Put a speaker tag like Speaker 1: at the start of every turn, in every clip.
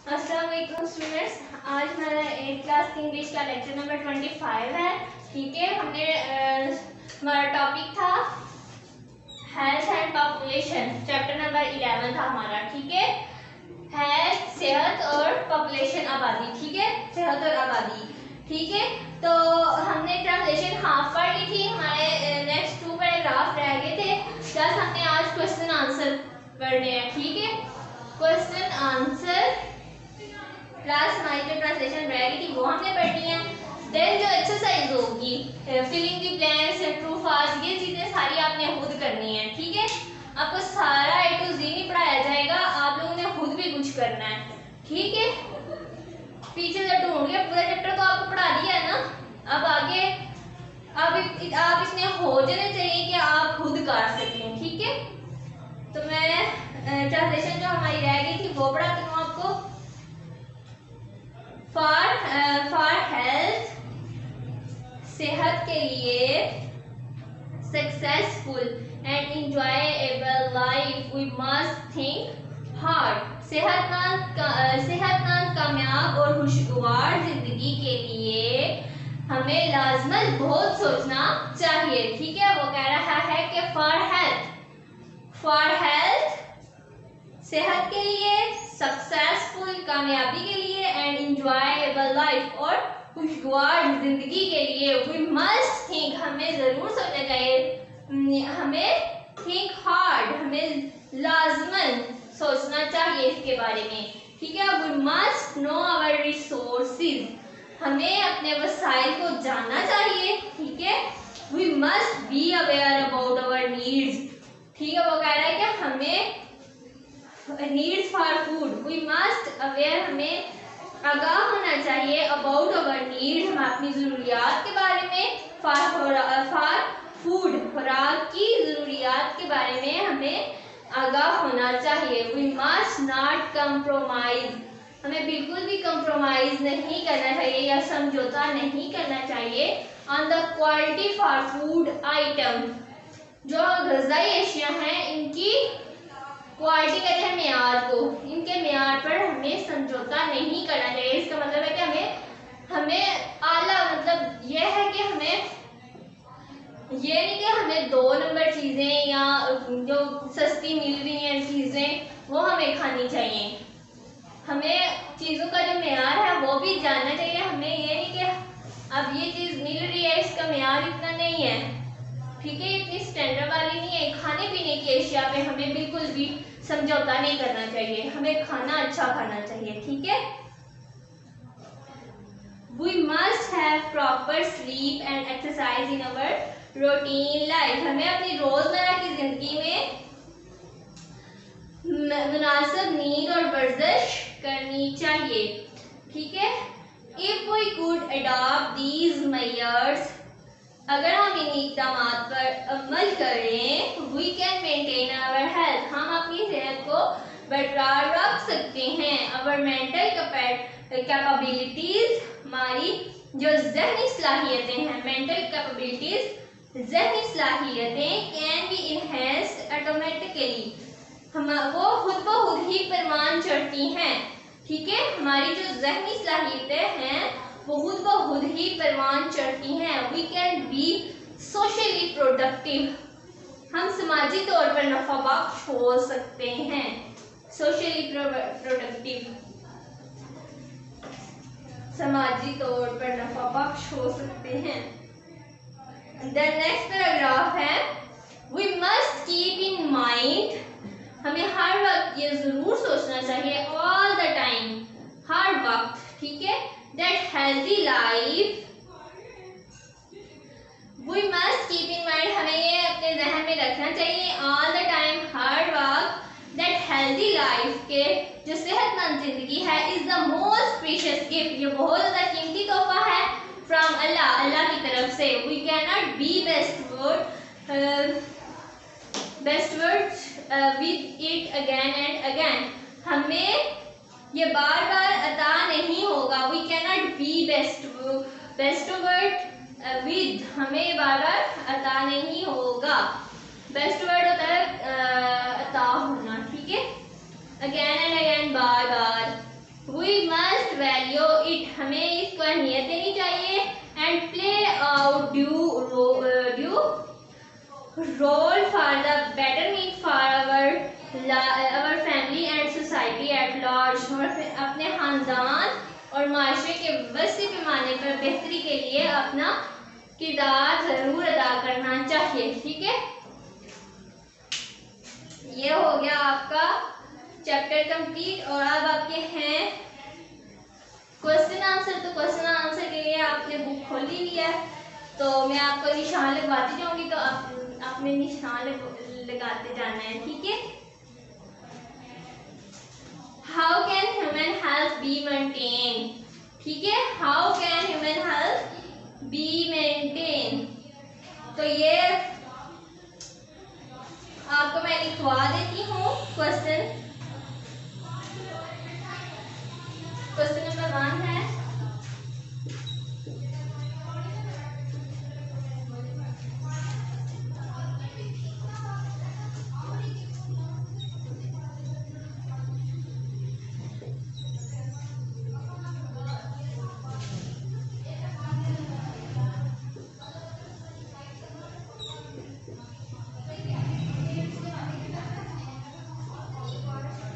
Speaker 1: अस्सलाम वालेकुम स्टूडेंट्स। आज मेरा 8th क्लास की इंग्लिश का लेक्चर नंबर 25 है। ठीक है, हमने हमारा टॉपिक था health and population, chapter number 11 था हमारा। ठीक है, हेल्थ सेहत और पॉपुलेशन आबादी। ठीक है, सेहत और आबादी। ठीक है, तो हमने ट्रांसलेशन हाफ पढ़ ली थी, हमारे नेक्स्ट 2 पैराग्राफ रह गए थे। प्लस हमने आज क्वेश्चन आंसर पढ़ने हैं। ठीक है, क्वेश्चन आंसर प्लस हमारी जो ट्रांसलेशन रह गई थी वो हमने पढ़नी है। देन जो एक्सरसाइज होगी filling the blanks, true false, ये चीजें सारी आपने खुद करनी है। ठीक है, आपको सारा A to Z नहीं पढ़ाया जाएगा, आप लोगों ने खुद भी कुछ करना है। ठीक है, पीछे से ढूंढ के पूरा चैप्टर तो आपको पढ़ा दिया है ना, अब आगे आप इसमें हो जाने चाहिए कि आप खुद कर सकें। ठीक है, तो मैं ट्रांसलेशन जो हमारी रह गई थी वो पढ़ाती हूँ आपको। फॉर हेल्थ, सेहत के लिए, successful and enjoyable life we must think hard. सेहतमंद, कामयाब और खुशगवार जिंदगी के लिए हमें लाजमन बहुत सोचना चाहिए। ठीक है, वो कह रहा है कि फॉर हेल्थ सेहत के लिए, सक्सेसफुल कामयाबी के लिए, एंड इंजॉयबल लाइफ और खुशगवार जिंदगी के लिए वी मस्ट थिंक, हमें जरूर सोचना चाहिए, हमें थिंक हार्ड, हमें लाजमन सोचना चाहिए इसके बारे में। ठीक है, we must know our resources, हमें अपने वसाइल को जानना चाहिए। ठीक है, we must be aware about our needs. ठीक है, वो कह रहा है कि हमें needs for food, we must aware, हमें आगाह होना चाहिए अबाउट अवर नीड्स, हम अपनी ज़रूरियात के बारे में, फॉर फूड, खुराक की ज़रूरियात के बारे में हमें आगाह होना चाहिए। वी मस्ट नॉट कंप्रोमाइज, हमें बिल्कुल भी कंप्रोमाइज नहीं करना चाहिए या समझौता नहीं करना चाहिए on the quality for food item, जो ग़िज़ाई अशिया हैं इनकी क्वालिटी कहते हैं मेयार को, इनके मेयार पर हमें समझौता नहीं करना चाहिए। इसका मतलब है कि हमें आला, मतलब यह है कि हमें ये नहीं कि हमें 2 नंबर चीज़ें या जो सस्ती मिल रही हैं चीज़ें वो हमें खानी चाहिए। हमें चीज़ों का जो मेयार है वो भी जानना चाहिए। हमें ये नहीं कि अब ये चीज़ मिल रही है इसका मेयार इतना नहीं है, ठीक है, इतनी स्टैंडर्ड वाली नहीं है। खाने पीने की अशिया पे हमें बिल्कुल भी समझौता नहीं करना चाहिए, हमें खाना अच्छा खाना चाहिए। ठीक है, we must have proper sleep and exercise in our routine life, हमें अपनी रोजमर्रा की जिंदगी में मुनासिब नींद और वर्जिश करनी चाहिए। ठीक है, if we could adopt these measures, अगर हम इन इक़दामात पर अमल करें, we can maintain our health, हम अपनी सेहत को बरकरार रख सकते हैं। आवर मेंटल कैपेबिलिटीज, हमारी जो जहनी सलाहियतें हैं, मेंटल कैपेबिलिटीज जहनी सलाहियतें, कैन बी इनहेंस्ड ऑटोमेटिकली, हम वो खुद ब खुद ही परवान चढ़ती हैं। ठीक है, हमारी जो जहनी सलाहियतें हैं वो खुद ब खुद ही परवान चढ़ती हैं। We can be socially productive, हम समाजी तौर पर नफाबख्श हो सकते हैं। सोशली प्रोडक्टिव, समाजी तौर पर नफाबख्श हो सकते हैं। द नेक्स्ट पैराग्राफ है we must keep in mind, हमें हर वक्त ये जरूर सोचना चाहिए, ऑल द टाइम, हर वक्त। ठीक है, that healthy life, we must keep in mind, हमें ये अपने जहन में रखना चाहिए all the time, हर वक्त, that healthy life, के जो सेहतमंद जिंदगी है is the most precious gift, ये बहुत ज़्यादा कीमती तोहफा है from Allah, अल्लाह की तरफ से। we cannot be bestward with it again and again, हमें ये बार बार अता नहीं होगा। वी कैनॉट बी बेस्टवर्ड विद, हमें बार बार अता नहीं होगा। बेस्टवर्ड होता है अता होना। ठीक है, अगेन एंड अगेन, बार बार। वी मस्ट वैल्यू इट, हमें इसको अहमियत देनी चाहिए। And play out due role for the betterment for our family and society at large, और अपने खानदान और माशरे के वसी पैमाने पर बेहतरी के लिए अपना किरदार जरूर अदा करना चाहिए। ठीक है, ये हो गया आपका चैप्टर कंप्लीट। और अब आपके हैं क्वेश्चन आंसर। तो क्वेश्चन आंसर के लिए आपने बुक खोली हुई है, तो मैं आपको निशान लगवाती जाऊंगी, तो आपने निशान लगाते जाना है। ठीक है, how can human health be maintain. ठीक है, how can human health be maintain, तो ये आपको मैं लिखवा देती हूँ क्वेश्चन नंबर 1 है,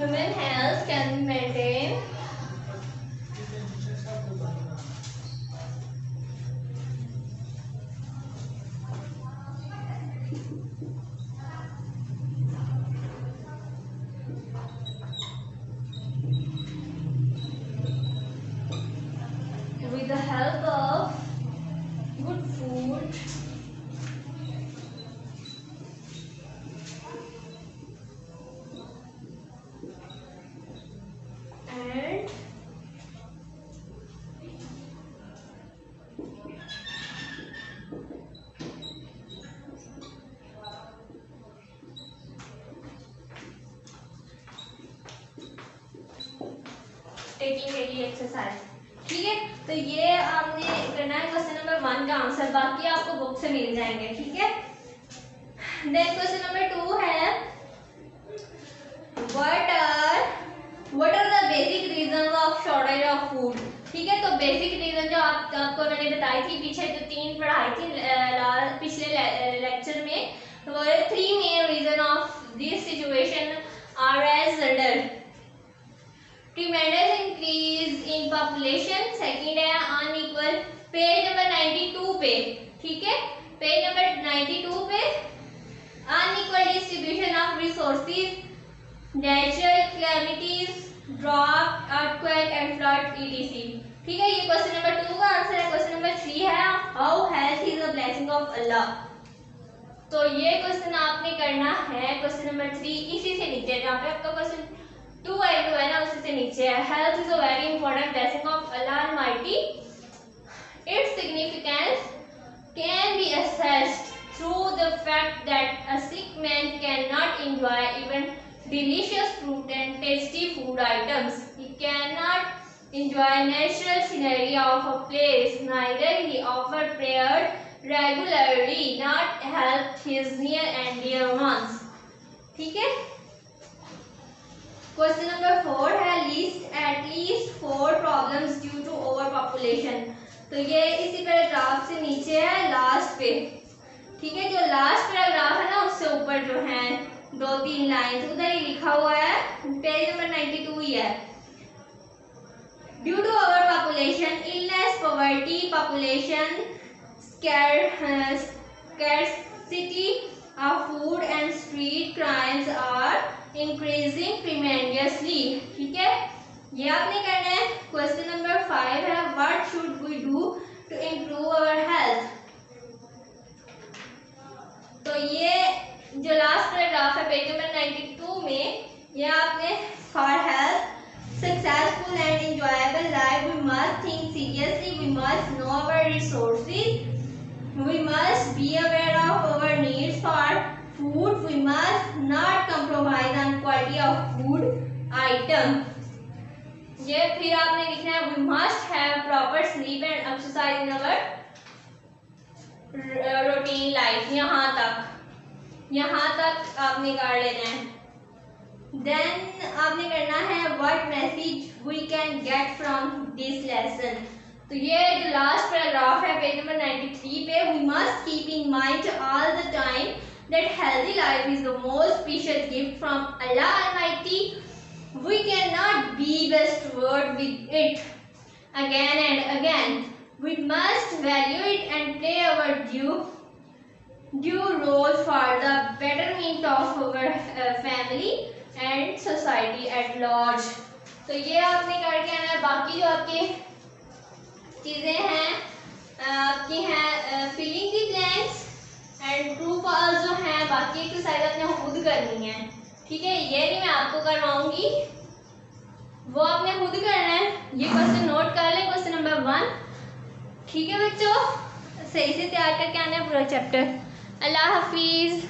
Speaker 1: human health can be maintained with the help of good food and taking daily exercise. ठीक है, तो ये आपने करना है क्वेश्चन नंबर 1 का आंसर, बाकी आपको बुक से मिल जाएंगे। ठीक है, देन क्वेश्चन नंबर 2 है, what are the basic reasons of shortage of food. ठीक है, तो बेसिक रीजन जो आपको मैंने बताई थी पीछे, जो 3 पढ़ाई थी पिछले लेक्चर में, वो 3 main reason of this situation are as under. Tremendous increase in population, second है अनइक्वल, पेज नंबर 92 पे। ठीक है, पेज नंबर 92 पे unequal distribution of resources, natural calamities, drop, earthquake and flood etc। ठीक है, ये क्वेश्चन नंबर 2 का answer है। क्वेश्चन नंबर 3 है, how health is a blessing of Allah. तो ये क्वेश्चन आपने करना है क्वेश्चन नंबर 3 इसी से नीचे, जहाँ पे आपका क्वेश्चन 2 है ना, उसी से नीचे है, health is a very important blessing of Allah Almighty, its significance can be assessed through the fact that a sick man cannot enjoy even delicious fruit and tasty food items. He cannot enjoy natural scenery of a place, neither he offered prayers regularly, not help his near and dear ones. ठीक है, question number 4 है, list at least 4 problems due to over population. तो ये इसी paragraph से नीचे है last पे। ठीक है, जो लास्ट पैराग्राफ है ना, उससे ऊपर जो है 2-3 लाइन उधर ही लिखा हुआ है, पेज नंबर 92 ही है। Due to over population, illness, poverty, population scarcity of food and street crimes are increasing tremendously। ठीक है, ये आपने करना है। क्वेश्चन नंबर 5 है, what should we do to improve our health. तो ये जो लास्ट पैराग्राफ है पेज नंबर 92 में, ये आपने for health successful and enjoyable life we must think seriously, we must know our resources, we must be aware of our needs for food, we must not compromise on quality of food item। ये फिर आपने लिखना है, we must have proper sleep and exercise in our routine life। यहाँ तक आपने कर लेना है। देन आपने करना है what message we can get from this lesson. तो ये जो लास्ट पैराग्राफ है पेज नंबर 93 पे, we must keep in mind all the time that healthy life is the most precious gift from Allah almighty. We can not be best word with it again and again. We must value it and play our due role for the betterment of our family and society at large. तो ये आपने करके आना है। बाकी जो आपके चीज़ें हैं आपकी हैं filling the blanks and true false जो हैं, बाकी एक्सरसाइज आपने खुद करनी है, ठीक है। ये नहीं मैं आपको करवाऊंगी, वो आपने खुद करना है। ये क्वेश्चन नोट कर लें, क्वेश्चन नंबर 1, ठीक है बच्चों। सही से तैयार करके आना है पूरा चैप्टर। अल्लाह हाफिज़।